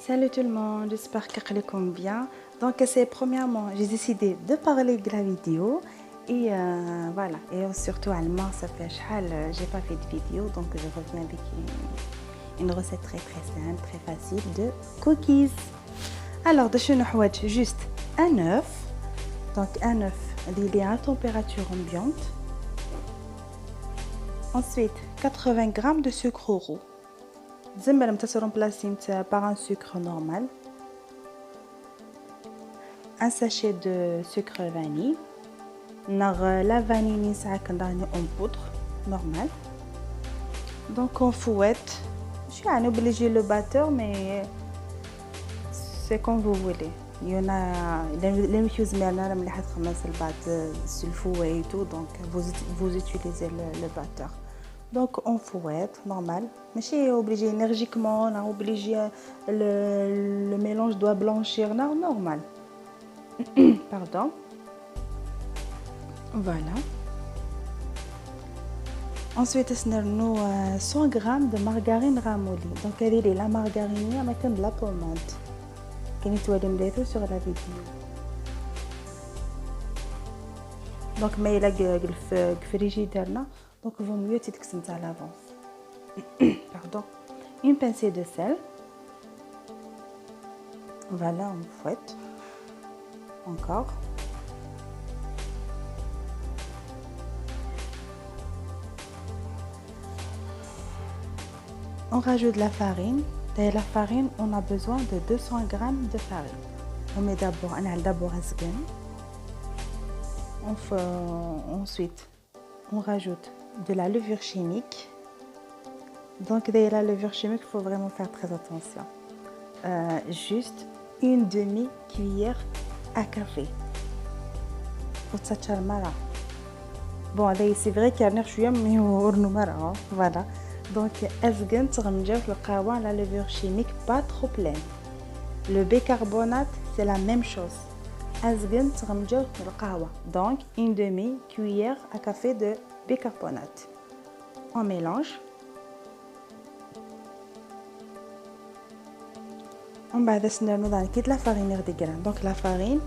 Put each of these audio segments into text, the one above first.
Salut tout le monde, j'espère que vous allez bien. Donc c'est premièrement, j'ai décidé de parler de la vidéo et voilà. Et surtout allemand, ça fait j'ai pas fait de vidéo, donc je reviens avec une recette très simple, très facile de cookies. Alors de chez nous, juste un œuf. Donc un œuf, il est à température ambiante. Ensuite 80 g de sucre roux. Zembelem ta se remplacer par un sucre normal. Un sachet de sucre vanille. La vanille en poudre normale. Donc on fouette. Je suis obligé le batteur, mais c'est comme vous voulez. Il y en a les choses sur le fouet et tout, donc vous utilisez le batteur. Donc on fouette normal, mais je suis obligé énergiquement, on a obligé le mélange doit blanchir normal. Pardon. Voilà. Ensuite, nous 100 g de margarine ramollie. Donc, elle est la margarine avec de la pommade. Qui est sur la vidéo. Donc, mais il y a le frigidaire. Donc, il vaut mieux que ça à l'avance. Pardon. Une pincée de sel. Voilà, on fouette. Encore. On rajoute de la farine. Dans la farine, on a besoin de 200 g de farine. On met d'abord ensuite, on rajoute de la levure chimique. Donc, dans la levure chimique, il faut vraiment faire très attention. Juste une demi-cuillère à café. Bon, c'est vrai qu'il y a un chouïa, mais voilà. Donc, la levure chimique pas trop pleine. Le bicarbonate, c'est la même chose. Donc, une demi-cuillère à café de bicarbonate. On mélange. On va quitter la farine. Donc, la farine,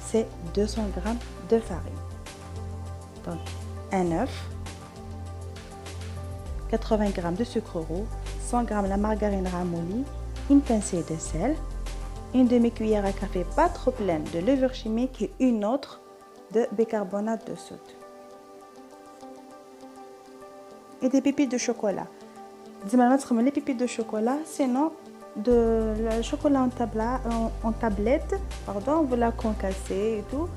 c'est 200 g de farine. Donc, un œuf. 80 g de sucre roux, 100 g de margarine ramollie, une pincée de sel, une demi-cuillère à café pas trop pleine de levure chimique et une autre de bicarbonate de soude. Et des pépites de chocolat. Les pépites de chocolat, sinon de la chocolat en tablette, pardon, vous la concassez et tout.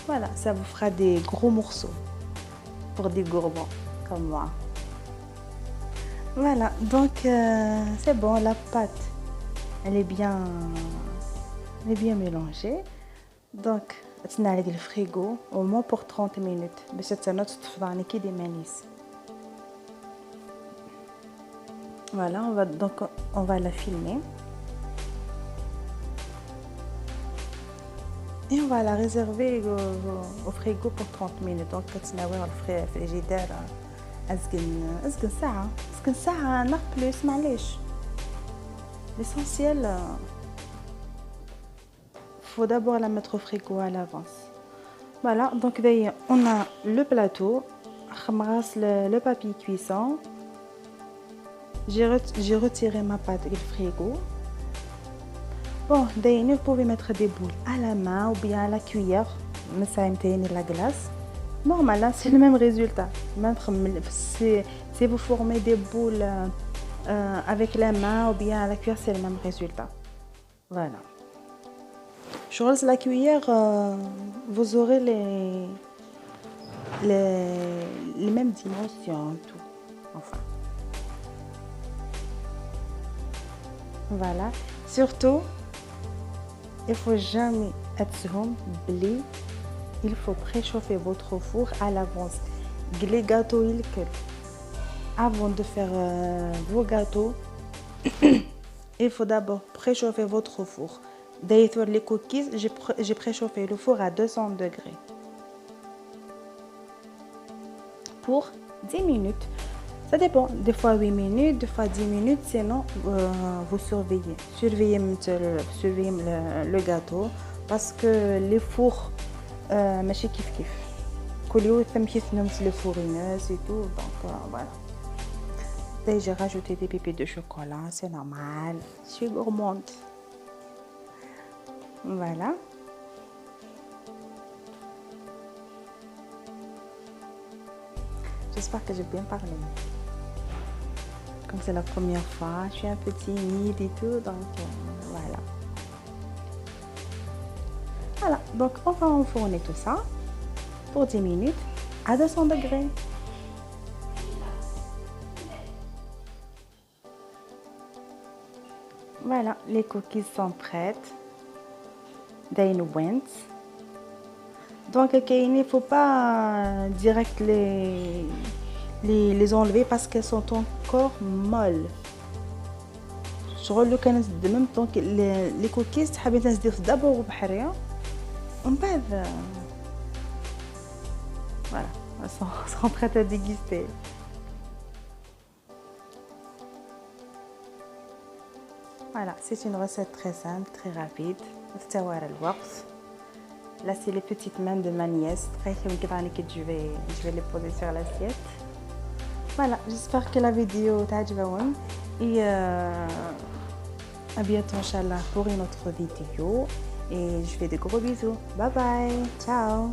Voilà, ça vous fera des gros morceaux pour des gourmands comme moi. Voilà, donc c'est bon, la pâte, elle est bien mélangée. Donc, on va le frigo au moins pour 30 minutes. Mais c'est une autre des manis. Voilà, on va la filmer. Et on va la réserver au frigo pour 30 minutes. Donc, on va le frigidaire. أسكن ساعة نق بلوس معليش. L'essentiel, faut d'abord la mettre au frigo à l'avance. Voilà, donc d'ailleurs on a le plateau, le papier cuisson. J'ai retiré ma pâte du frigo. Bon, d'ailleurs vous pouvez mettre des boules à la main ou bien à la cuillère, mais ça imite la glace. Normal, c'est le même résultat. Si vous formez des boules avec la main ou bien à la cuillère, c'est le même résultat. Voilà. Sur la cuillère, vous aurez les mêmes dimensions. Tout. Enfin. Voilà. Surtout, il ne faut jamais être blé. Il faut préchauffer votre four à l'avance. Les gâteaux, avant de faire vos gâteaux, il faut d'abord préchauffer votre four. D'ailleurs, les cookies, j'ai préchauffé le four à 200 degrés pour 10 minutes. Ça dépend, des fois 8 minutes, des fois 10 minutes, sinon vous surveillez. Surveillez le gâteau parce que les fours, ماشي كيف كل يوم ثم كيفهم les fourrineuses et tout, donc voilà. Et j'ai rajouté des pépites de chocolat, c'est normal, je suis gourmande. Voilà. J'espère que j'ai bien parlé. Comme c'est la première fois, je suis un peu timide et tout, donc voilà. Voilà, donc on va enfourner tout ça pour 10 minutes à 200 degrés. Voilà, les cookies sont prêtes. Dain went. Donc il ne faut pas direct les enlever parce qu'elles sont encore molles. Je le كان de même temps que les cookies تحبي تنزليهم d'abord بحرية ومن بعد voilà, elles sont prêtes à déguster. Voilà, c'est une recette très simple, très rapide. Là, c'est les petites mains de ma nièce. Je vais les poser sur l'assiette. Voilà, j'espère que la vidéo t'a plu. Et à bientôt, Inch'Allah, pour une autre vidéo. Et je fais de gros bisous. Bye bye. Ciao.